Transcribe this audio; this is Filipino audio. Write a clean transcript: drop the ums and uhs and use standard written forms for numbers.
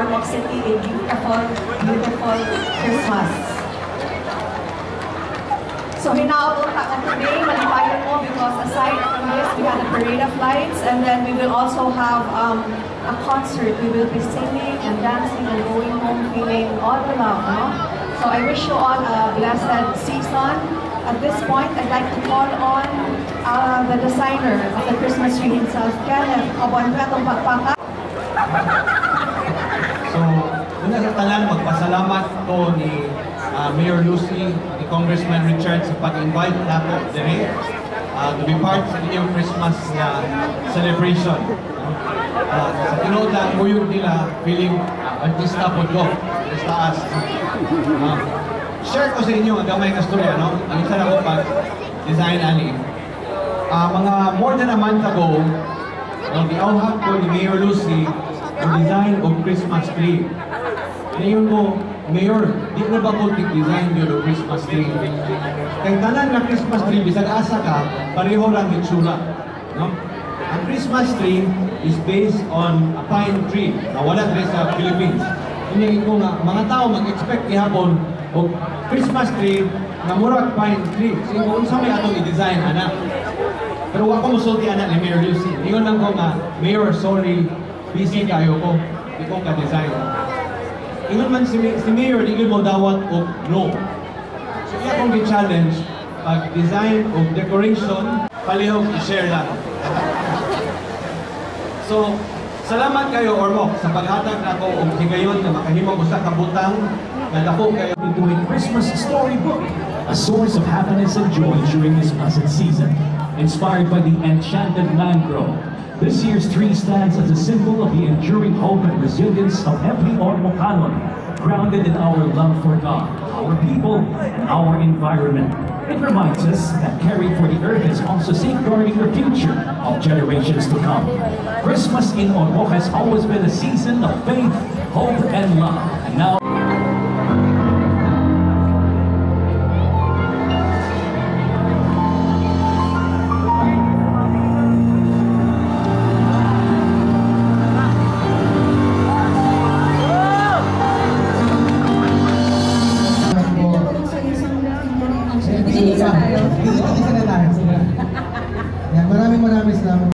Ormoc City a beautiful, beautiful Christmas. So hinaabot ka today, malipayon mo, because aside from this, we had a parade of lights, and then we will also have a concert. We will be singing and dancing and going home feeling all the love, no? So I wish you all a blessed season. At this point, I'd like to call on the designer of the Christmas tree himself, Kenneth. Abon-betong pagpaka. So, una sa tanan, magpasalamat ko ni Mayor Lucy, ni Congressman Richard sa pag-invite nato dire to be part sa inyong Christmas celebration. Sa tinood lang, uyog nila, feeling artista po ko, sa taas. Share ko sa inyo ang gamay na storya, no? Ang isa na ko pag-design ani. Mga more than a month ago, giauhag ko ni Mayor Lucy ang design of Christmas tree. Ngayon ko, Mayor, di na ba ko design yun o Christmas tree? Kaya tanan na Christmas tree, bisag asa ka, pareho lang itsura. No? Ang Christmas tree is based on a pine tree na wala rin sa Philippines. Hindi ko nga, mga tao mag-expect ihapon o Christmas tree na murag pine tree. So kung sa may atong i-design, anak. Pero wako musulti anak ni Mayor Lucy. Ingon lang ko nga, Mayor, sorry, busy kayo ko. Di ko ka-design. Ingon man si Mayor, di mo dawat o no. So iya kong i-challenge, pag-design o decoration, palihog i-share lang. So, salamat kayo, Ormoc, sa paghatag na ako o higayon na makahimong usa ka butang na dako kayo. Into a Christmas storybook, a source of happiness and joy during this pleasant season. Inspired by the enchanted mangrove, this year's tree stands as a symbol of the enduring hope and resilience of every Ormocanon, grounded in our love for God, our people, and our environment. It reminds us that caring for the earth is also safeguarding the future of generations to come. Christmas in Ormoc has always been a season of faith, hope, and love. And now